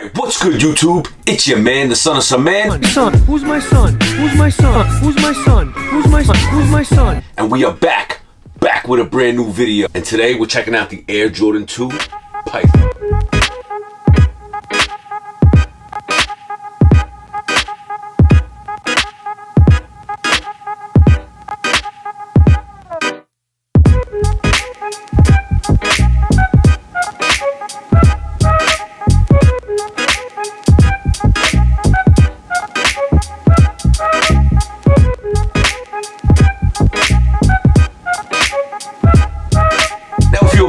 Alright, what's good YouTube? It's your man, the son of some man. Son, who's my son? Who's my son? Who's my son? Who's my son? Who's my son? And we are back with a brand new video. And today we're checking out the Air Jordan 2 Python.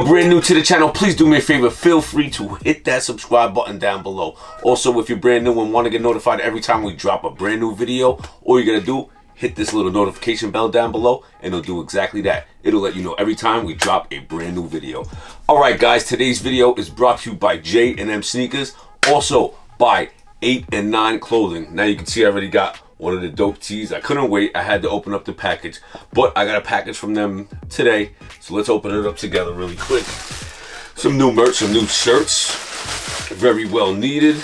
Brand new to the channel, please do me a favor, feel free to hit that subscribe button down below. Also, if you're brand new and want to get notified every time we drop a brand new video, all you're gonna do, hit this little notification bell down below and it'll do exactly that. It'll let you know every time we drop a brand new video. Alright guys, today's video is brought to you by J&M Sneakers, also by 8 and 9 Clothing. Now you can see I already got one of the dope tees. I couldn't wait. I had to open up the package, but I got a package from them today. So let's open it up together really quick. Some new merch, some new shirts. Very well needed.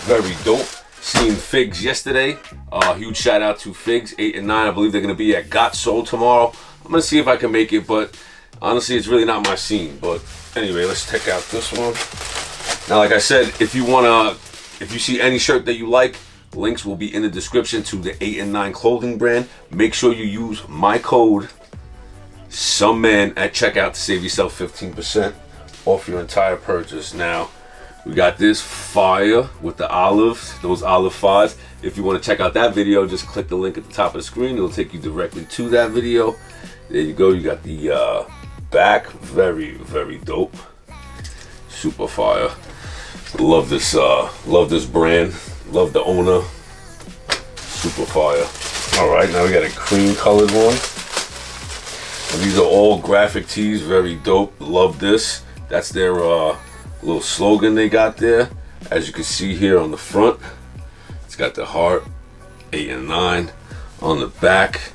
Very dope. Seen Figs yesterday. Huge shout out to Figs, 8 and 9. I believe they're going to be at Got Soul tomorrow. I'm going to see if I can make it, but honestly, it's really not my scene. But anyway, let's check out this one. Now, like I said, if you see any shirt that you like, links will be in the description to the 8 and 9 Clothing brand. Make sure you use my code SOMEMAN at checkout to save yourself 15% off your entire purchase. Now, we got this fire with the olives, those olive fives. If you want to check out that video, just click the link at the top of the screen. It'll take you directly to that video. There you go. You got the back. Very, very dope. Super fire. Love this brand. Love the owner. Super fire. Alright, now we got a cream colored one. And these are all graphic tees. Very dope. Love this. That's their little slogan they got there. As you can see here on the front, it's got the heart, 8 and 9. On the back,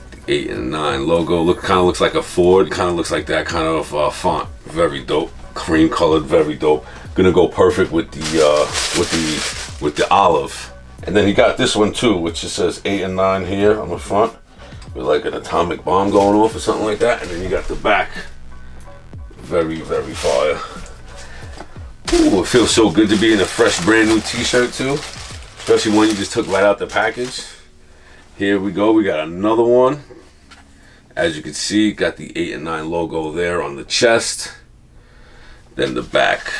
the 8 and 9 logo. Kind of looks like a Ford. Kind of looks like that kind of font. Very dope. Cream colored. Very dope. Gonna go perfect with the olive. And then you got this one too, which just says 8 and 9 here on the front with like an atomic bomb going off or something like that. And then you got the back. Very, very fire. Ooh, it feels so good to be in a fresh brand new t-shirt too, especially one you just took right out the package. Here we go, we got another one. As you can see, got the 8 and 9 logo there on the chest. Then the back.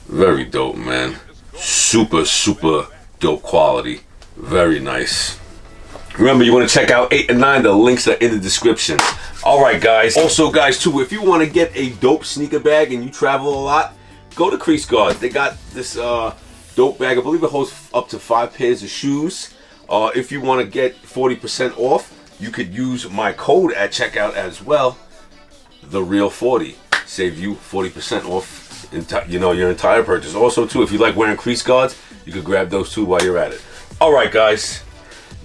Very dope, man. Super, super dope quality. Very nice. Remember, you want to check out 8 and 9. The links are in the description. Alright, guys. Also, guys, too, if you want to get a dope sneaker bag and you travel a lot, go to Crease Guards. They got this dope bag. I believe it holds up to 5 pairs of shoes. If you want to get 40% off, you could use my code at checkout as well. THEREAL40. Save you 40% off your entire purchase. Also too, if you like wearing crease guards, you could grab those too while you're at it. Alright guys,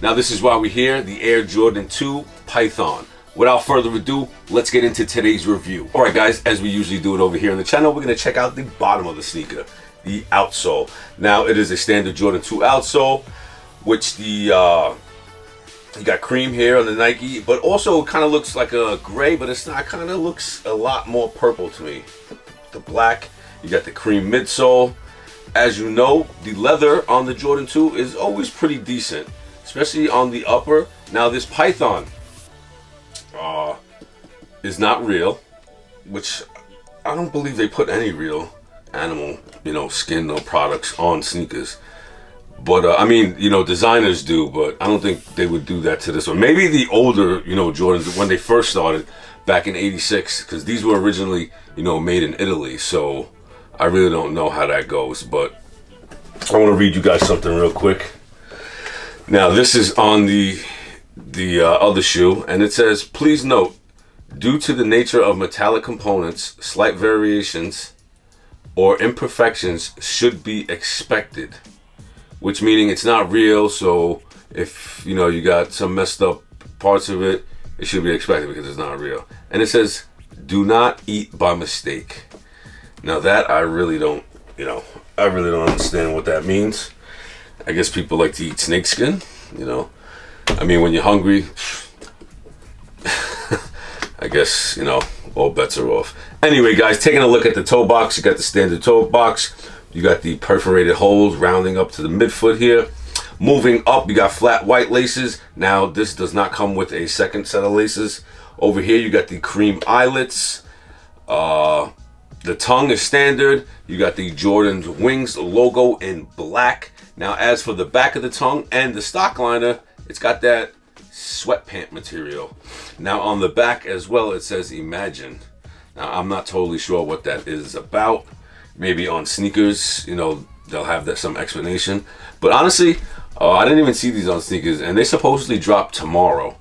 now this is why we're here, the Air Jordan 2 Python. Without further ado, let's get into today's review. Alright guys, as we usually do it over here on the channel, we're going to check out the bottom of the sneaker, the outsole. Now it is a standard Jordan 2 outsole, which you got cream here on the Nike, but also it kind of looks like a gray, but it's not. Kind of looks a lot more purple to me. The black, you got the cream midsole. As you know, the leather on the Jordan 2 is always pretty decent, especially on the upper. Now this Python is not real, which I don't believe they put any real animal, skin or products on sneakers. But I mean, designers do, but I don't think they would do that to this one. Maybe the older, Jordans when they first started back in '86, because these were originally, made in Italy. So I really don't know how that goes. But I want to read you guys something real quick. Now this is on the other shoe, and it says, "Please note, due to the nature of metallic components, slight variations or imperfections should be expected." Which meaning it's not real, so if you got some messed up parts of it, it should be expected because it's not real. And it says, "Do not eat by mistake." Now that I really don't, you know, I really don't understand what that means. I guess people like to eat snakeskin, you know. I mean, when you're hungry, I guess, you know, all bets are off. Anyway, guys, taking a look at the toe box, you got the standard toe box. You got the perforated holes rounding up to the midfoot here. Moving up, you got flat white laces. Now, this does not come with a second set of laces. Over here, you got the cream eyelets. The tongue is standard. You got the Jordan's Wings logo in black. Now, as for the back of the tongue and the stock liner, it's got that sweatpant material. Now, on the back as well, it says Imagine. Now, I'm not totally sure what that is about. Maybe on sneakers, you know, they'll have that some explanation. But honestly, I didn't even see these on sneakers, and they supposedly drop tomorrow,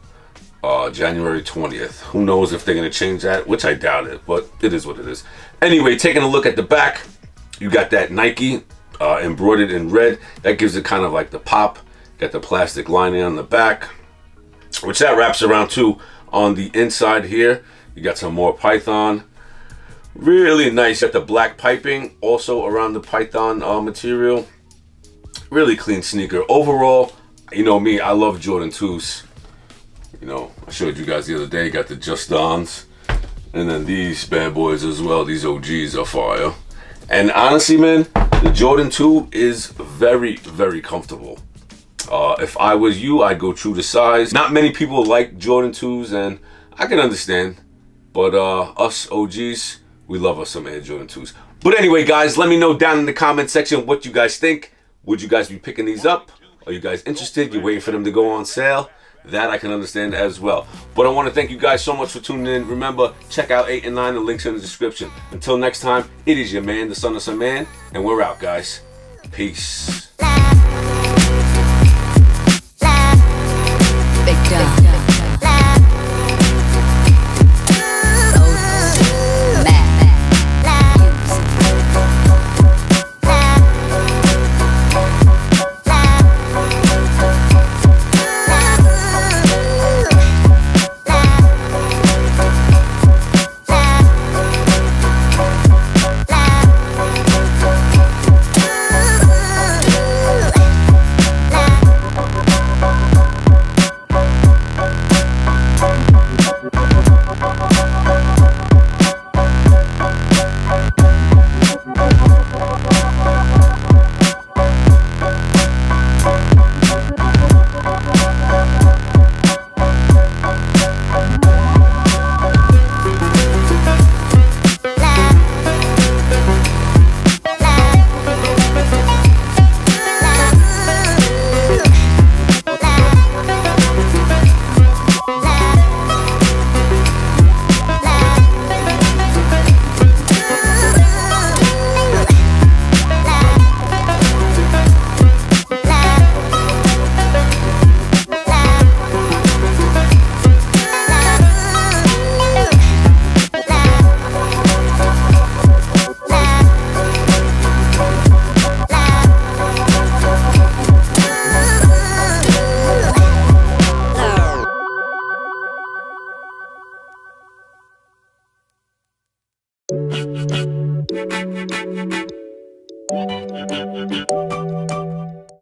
January 20th. Who knows if they're going to change that, which I doubt it, but it is what it is. Anyway, taking a look at the back, you got that Nike embroidered in red. That gives it kind of like the pop. Got the plastic lining on the back, which that wraps around too on the inside here. You got some more Python. Really nice. Got the black piping also around the Python material. Really clean sneaker. Overall, you know me, I love Jordan 2s. You know, I showed you guys the other day. Got the Just Dons. And then these bad boys as well. These OGs are fire. And honestly, man, the Jordan 2 is very, very comfortable. If I was you, I'd go true to size. Not many people like Jordan 2s, and I can understand. But us OGs, we love us some Air Jordan 2s. But anyway, guys, let me know down in the comment section what you guys think. Would you guys be picking these up? Are you guys interested? You're waiting for them to go on sale? That I can understand as well. But I want to thank you guys so much for tuning in. Remember, check out 8 and 9. The links in the description. Until next time, it is your man, the son of some man, and we're out, guys. Peace. Big dog.